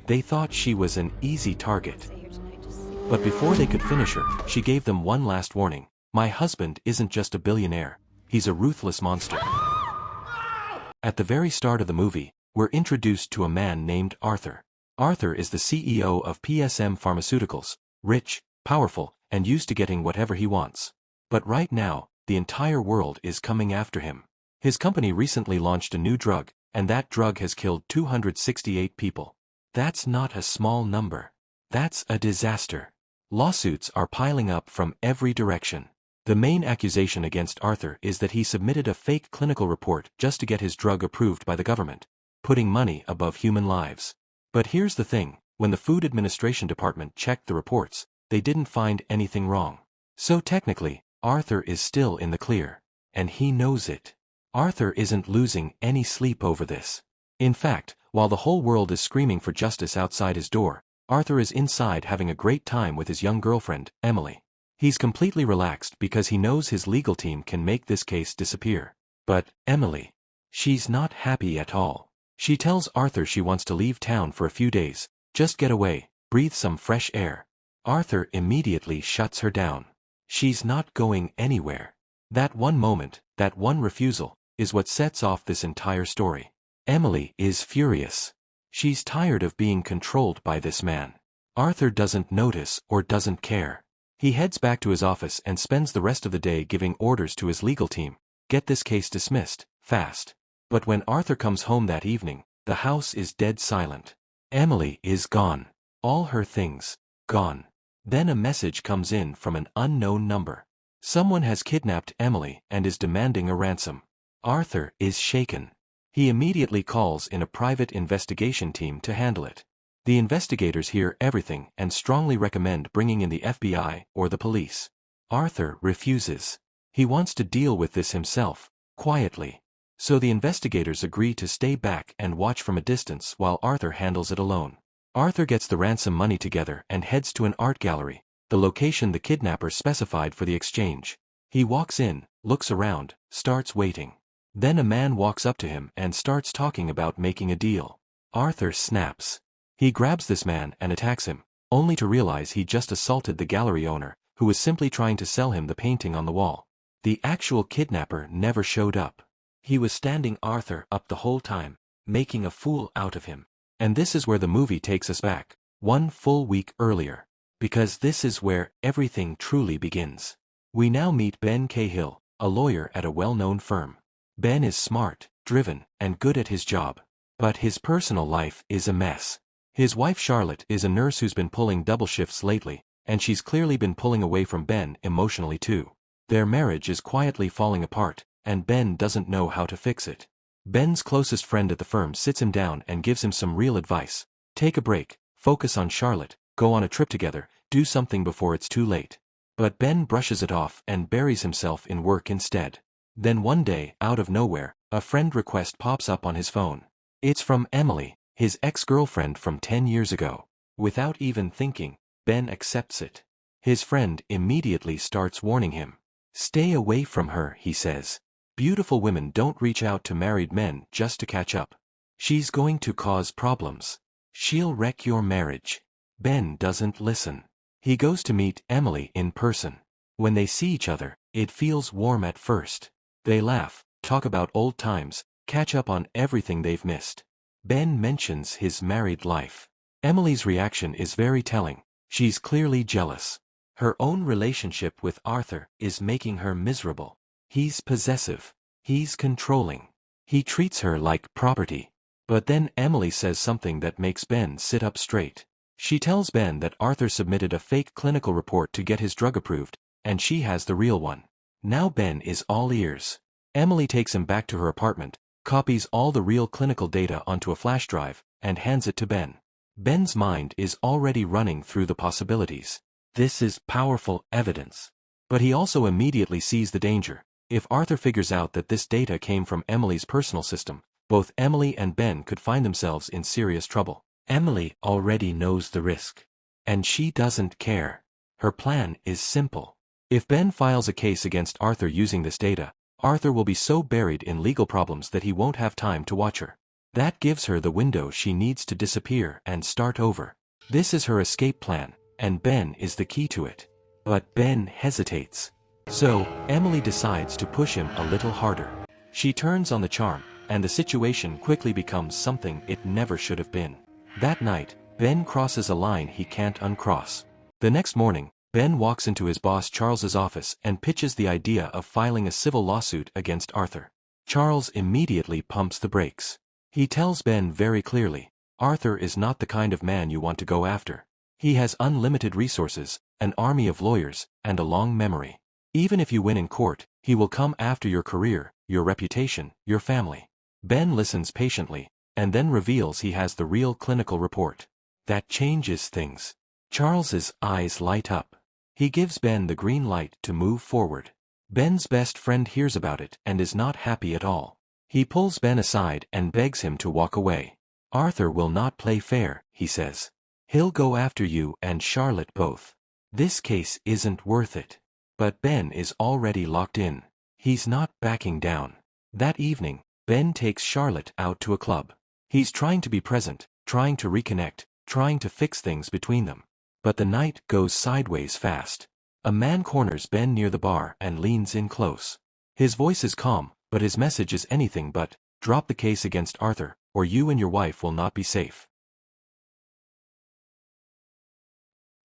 They thought she was an easy target. But before they could finish her, she gave them one last warning. My husband isn't just a billionaire. He's a ruthless monster. At the very start of the movie, we're introduced to a man named Arthur. Arthur is the CEO of PSM Pharmaceuticals, rich, powerful, and used to getting whatever he wants. But right now, the entire world is coming after him. His company recently launched a new drug, and that drug has killed 268 people. That's not a small number. That's a disaster. Lawsuits are piling up from every direction. The main accusation against Arthur is that he submitted a fake clinical report just to get his drug approved by the government, putting money above human lives. But here's the thing, when the Food Administration Department checked the reports, they didn't find anything wrong. So technically, Arthur is still in the clear. And he knows it. Arthur isn't losing any sleep over this. In fact, while the whole world is screaming for justice outside his door, Arthur is inside having a great time with his young girlfriend, Emily. He's completely relaxed because he knows his legal team can make this case disappear. But Emily, she's not happy at all. She tells Arthur she wants to leave town for a few days, just get away, breathe some fresh air. Arthur immediately shuts her down. She's not going anywhere. That one moment, that one refusal, is what sets off this entire story. Emily is furious. She's tired of being controlled by this man. Arthur doesn't notice or doesn't care. He heads back to his office and spends the rest of the day giving orders to his legal team, get this case dismissed, fast. But when Arthur comes home that evening, the house is dead silent. Emily is gone. All her things, gone. Then a message comes in from an unknown number. Someone has kidnapped Emily and is demanding a ransom. Arthur is shaken. He immediately calls in a private investigation team to handle it. The investigators hear everything and strongly recommend bringing in the FBI or the police. Arthur refuses. He wants to deal with this himself, quietly. So the investigators agree to stay back and watch from a distance while Arthur handles it alone. Arthur gets the ransom money together and heads to an art gallery, the location the kidnappers specified for the exchange. He walks in, looks around, starts waiting. Then a man walks up to him and starts talking about making a deal. Arthur snaps. He grabs this man and attacks him, only to realize he just assaulted the gallery owner, who was simply trying to sell him the painting on the wall. The actual kidnapper never showed up. He was standing Arthur up the whole time, making a fool out of him. And this is where the movie takes us back, one full week earlier. Because this is where everything truly begins. We now meet Ben Cahill, a lawyer at a well-known firm. Ben is smart, driven, and good at his job. But his personal life is a mess. His wife Charlotte is a nurse who's been pulling double shifts lately, and she's clearly been pulling away from Ben emotionally too. Their marriage is quietly falling apart, and Ben doesn't know how to fix it. Ben's closest friend at the firm sits him down and gives him some real advice. Take a break, focus on Charlotte, go on a trip together, do something before it's too late. But Ben brushes it off and buries himself in work instead. Then one day, out of nowhere, a friend request pops up on his phone. It's from Emily, his ex-girlfriend from 10 years ago. Without even thinking, Ben accepts it. His friend immediately starts warning him. Stay away from her, he says. Beautiful women don't reach out to married men just to catch up. She's going to cause problems. She'll wreck your marriage. Ben doesn't listen. He goes to meet Emily in person. When they see each other, it feels warm at first. They laugh, talk about old times, catch up on everything they've missed. Ben mentions his married life. Emily's reaction is very telling. She's clearly jealous. Her own relationship with Arthur is making her miserable. He's possessive. He's controlling. He treats her like property. But then Emily says something that makes Ben sit up straight. She tells Ben that Arthur submitted a fake clinical report to get his drug approved, and she has the real one. Now Ben is all ears. Emily takes him back to her apartment, copies all the real clinical data onto a flash drive, and hands it to Ben. Ben's mind is already running through the possibilities. This is powerful evidence. But he also immediately sees the danger. If Arthur figures out that this data came from Emily's personal system, both Emily and Ben could find themselves in serious trouble. Emily already knows the risk. And she doesn't care. Her plan is simple. If Ben files a case against Arthur using this data, Arthur will be so buried in legal problems that he won't have time to watch her. That gives her the window she needs to disappear and start over. This is her escape plan, and Ben is the key to it. But Ben hesitates. So, Emily decides to push him a little harder. She turns on the charm, and the situation quickly becomes something it never should have been. That night, Ben crosses a line he can't uncross. The next morning, Ben walks into his boss Charles's office and pitches the idea of filing a civil lawsuit against Arthur. Charles immediately pumps the brakes. He tells Ben very clearly, Arthur is not the kind of man you want to go after. He has unlimited resources, an army of lawyers, and a long memory. Even if you win in court, he will come after your career, your reputation, your family. Ben listens patiently, and then reveals he has the real clinical report. That changes things. Charles's eyes light up. He gives Ben the green light to move forward. Ben's best friend hears about it and is not happy at all. He pulls Ben aside and begs him to walk away. Arthur will not play fair, he says. He'll go after you and Charlotte both. This case isn't worth it. But Ben is already locked in. He's not backing down. That evening, Ben takes Charlotte out to a club. He's trying to be present, trying to reconnect, trying to fix things between them. But the night goes sideways fast. A man corners Ben near the bar and leans in close. His voice is calm, but his message is anything but, drop the case against Arthur, or you and your wife will not be safe.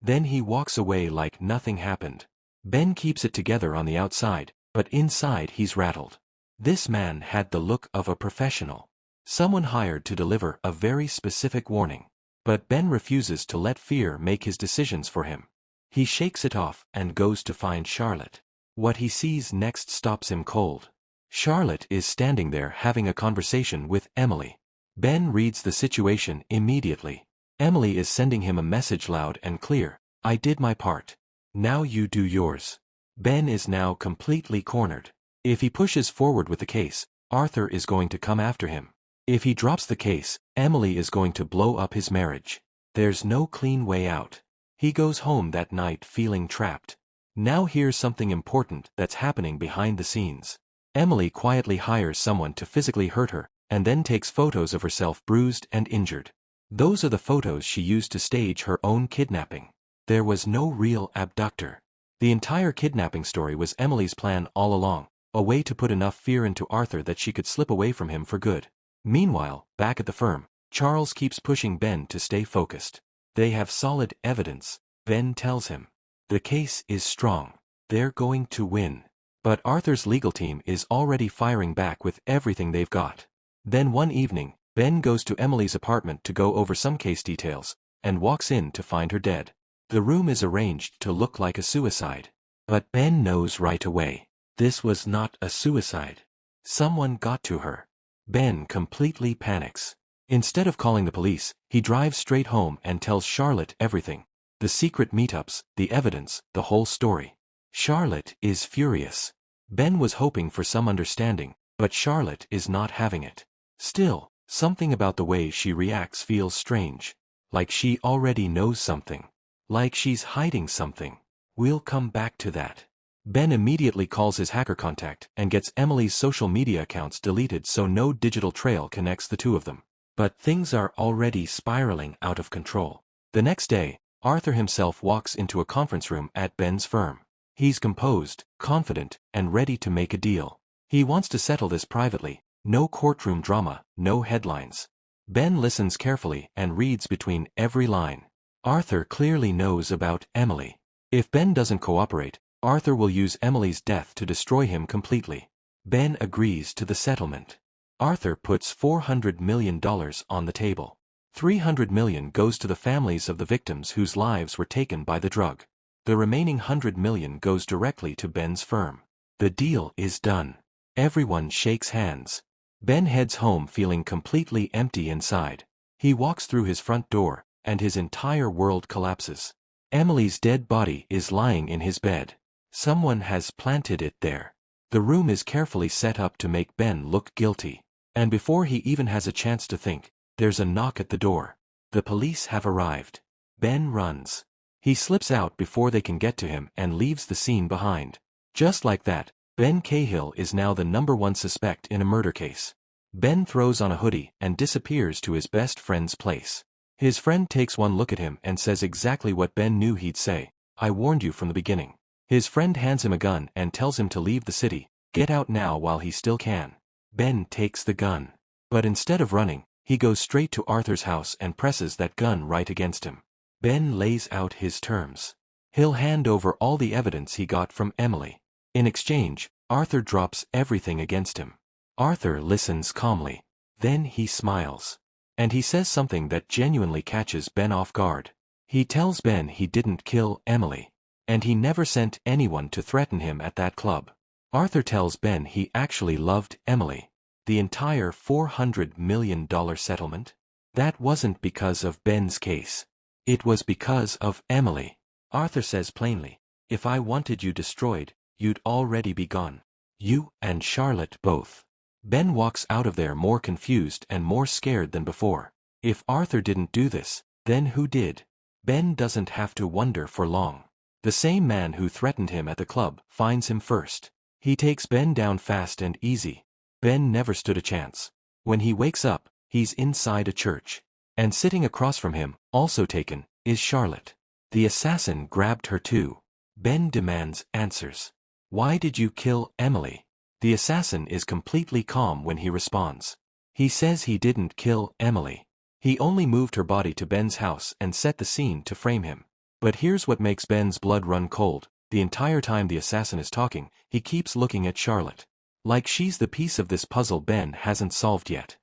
Then he walks away like nothing happened. Ben keeps it together on the outside, but inside he's rattled. This man had the look of a professional. Someone hired to deliver a very specific warning. But Ben refuses to let fear make his decisions for him. He shakes it off and goes to find Charlotte. What he sees next stops him cold. Charlotte is standing there having a conversation with Emily. Ben reads the situation immediately. Emily is sending him a message loud and clear. I did my part. Now you do yours. Ben is now completely cornered. If he pushes forward with the case, Arthur is going to come after him. If he drops the case, Emily is going to blow up his marriage. There's no clean way out. He goes home that night feeling trapped. Now here's something important that's happening behind the scenes. Emily quietly hires someone to physically hurt her, and then takes photos of herself bruised and injured. Those are the photos she used to stage her own kidnapping. There was no real abductor. The entire kidnapping story was Emily's plan all along, a way to put enough fear into Arthur that she could slip away from him for good. Meanwhile, back at the firm, Charles keeps pushing Ben to stay focused. They have solid evidence, Ben tells him. The case is strong. They're going to win. But Arthur's legal team is already firing back with everything they've got. Then one evening, Ben goes to Emily's apartment to go over some case details, and walks in to find her dead. The room is arranged to look like a suicide. But Ben knows right away. This was not a suicide. Someone got to her. Ben completely panics. Instead of calling the police, he drives straight home and tells Charlotte everything. The secret meetups, the evidence, the whole story. Charlotte is furious. Ben was hoping for some understanding, but Charlotte is not having it. Still, something about the way she reacts feels strange. Like she already knows something. Like she's hiding something. We'll come back to that. Ben immediately calls his hacker contact and gets Emily's social media accounts deleted so no digital trail connects the two of them. But things are already spiraling out of control. The next day, Arthur himself walks into a conference room at Ben's firm. He's composed, confident, and ready to make a deal. He wants to settle this privately. No courtroom drama, no headlines. Ben listens carefully and reads between every line. Arthur clearly knows about Emily. If Ben doesn't cooperate, Arthur will use Emily's death to destroy him completely. Ben agrees to the settlement. Arthur puts $400 million on the table. $300 million goes to the families of the victims whose lives were taken by the drug. The remaining $100 million goes directly to Ben's firm. The deal is done. Everyone shakes hands. Ben heads home feeling completely empty inside. He walks through his front door, and his entire world collapses. Emily's dead body is lying in his bed. Someone has planted it there. The room is carefully set up to make Ben look guilty. And before he even has a chance to think, there's a knock at the door. The police have arrived. Ben runs. He slips out before they can get to him and leaves the scene behind. Just like that, Ben Cahill is now the #1 suspect in a murder case. Ben throws on a hoodie and disappears to his best friend's place. His friend takes one look at him and says exactly what Ben knew he'd say. "I warned you from the beginning." His friend hands him a gun and tells him to leave the city. "Get out now while he still can." Ben takes the gun. But instead of running, he goes straight to Arthur's house and presses that gun right against him. Ben lays out his terms. He'll hand over all the evidence he got from Emily. In exchange, Arthur drops everything against him. Arthur listens calmly. Then he smiles. And he says something that genuinely catches Ben off guard. He tells Ben he didn't kill Emily. And he never sent anyone to threaten him at that club. Arthur tells Ben he actually loved Emily. The entire $400 million settlement? That wasn't because of Ben's case. It was because of Emily. Arthur says plainly, "If I wanted you destroyed, you'd already be gone. You and Charlotte both." Ben walks out of there more confused and more scared than before. If Arthur didn't do this, then who did? Ben doesn't have to wonder for long. The same man who threatened him at the club finds him first. He takes Ben down fast and easy. Ben never stood a chance. When he wakes up, he's inside a church. And sitting across from him, also taken, is Charlotte. The assassin grabbed her too. Ben demands answers. "Why did you kill Emily?" The assassin is completely calm when he responds. He says he didn't kill Emily. He only moved her body to Ben's house and set the scene to frame him. But here's what makes Ben's blood run cold. The entire time the assassin is talking, he keeps looking at Charlotte. Like she's the piece of this puzzle Ben hasn't solved yet.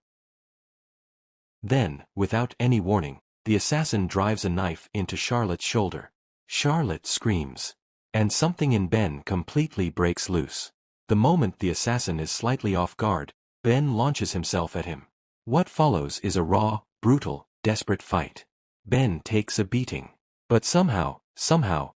Then, without any warning, the assassin drives a knife into Charlotte's shoulder. Charlotte screams. And something in Ben completely breaks loose. The moment the assassin is slightly off guard, Ben launches himself at him. What follows is a raw, brutal, desperate fight. Ben takes a beating. But somehow,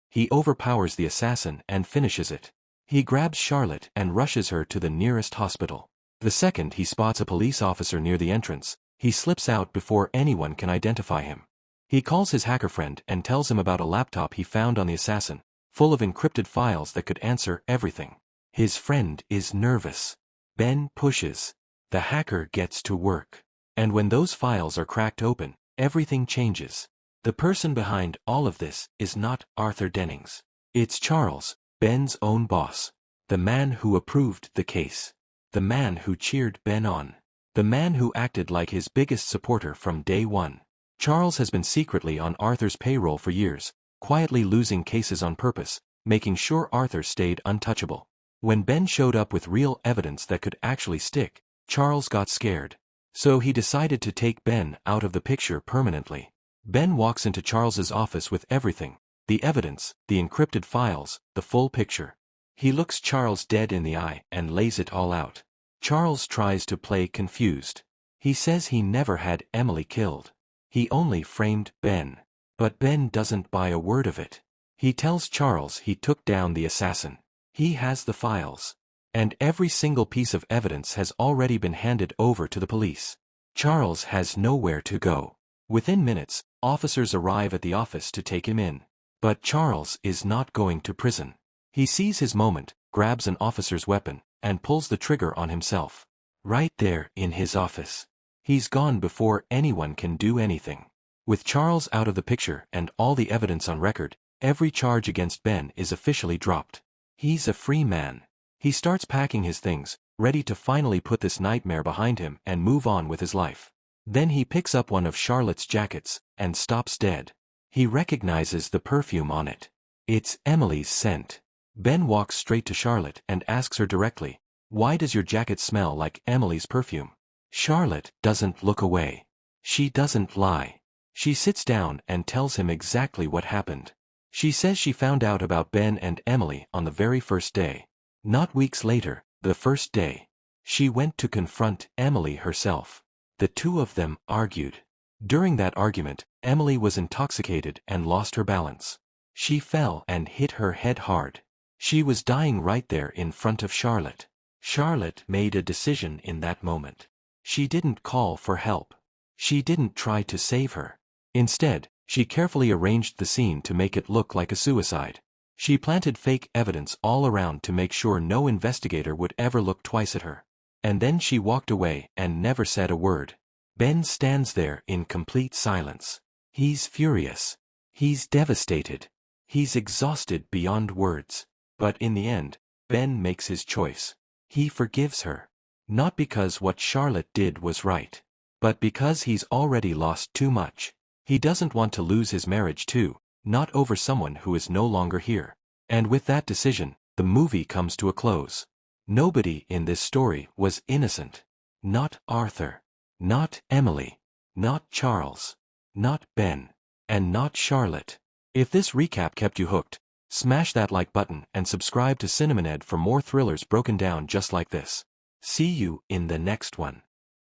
he overpowers the assassin and finishes it. He grabs Charlotte and rushes her to the nearest hospital. The second he spots a police officer near the entrance, he slips out before anyone can identify him. He calls his hacker friend and tells him about a laptop he found on the assassin, full of encrypted files that could answer everything. His friend is nervous. Ben pushes. The hacker gets to work. And when those files are cracked open, everything changes. The person behind all of this is not Arthur Dennings. It's Charles, Ben's own boss. The man who approved the case. The man who cheered Ben on. The man who acted like his biggest supporter from day one. Charles has been secretly on Arthur's payroll for years, quietly losing cases on purpose, making sure Arthur stayed untouchable. When Ben showed up with real evidence that could actually stick, Charles got scared. So he decided to take Ben out of the picture permanently. Ben walks into Charles's office with everything. The evidence, the encrypted files, the full picture. He looks Charles dead in the eye and lays it all out. Charles tries to play confused. He says he never had Emily killed. He only framed Ben. But Ben doesn't buy a word of it. He tells Charles he took down the assassin. He has the files. And every single piece of evidence has already been handed over to the police. Charles has nowhere to go. Within minutes, officers arrive at the office to take him in. But Charles is not going to prison. He sees his moment, grabs an officer's weapon, and pulls the trigger on himself. Right there in his office. He's gone before anyone can do anything. With Charles out of the picture and all the evidence on record, every charge against Ben is officially dropped. He's a free man. He starts packing his things, ready to finally put this nightmare behind him and move on with his life. Then he picks up one of Charlotte's jackets and stops dead. He recognizes the perfume on it. It's Emily's scent. Ben walks straight to Charlotte and asks her directly, "Why does your jacket smell like Emily's perfume?" Charlotte doesn't look away. She doesn't lie. She sits down and tells him exactly what happened. She says she found out about Ben and Emily on the very first day. Not weeks later, the first day. She went to confront Emily herself. The two of them argued. During that argument, Emily was intoxicated and lost her balance. She fell and hit her head hard. She was dying right there in front of Charlotte. Charlotte made a decision in that moment. She didn't call for help. She didn't try to save her. Instead, she carefully arranged the scene to make it look like a suicide. She planted fake evidence all around to make sure no investigator would ever look twice at her. And then she walked away and never said a word. Ben stands there in complete silence. He's furious. He's devastated. He's exhausted beyond words. But in the end, Ben makes his choice. He forgives her. Not because what Charlotte did was right, but because he's already lost too much. He doesn't want to lose his marriage too, not over someone who is no longer here. And with that decision, the movie comes to a close. Nobody in this story was innocent. Not Arthur. Not Emily. Not Charles. Not Ben. And not Charlotte. If this recap kept you hooked, smash that like button and subscribe to Cinemaned for more thrillers broken down just like this. See you in the next one.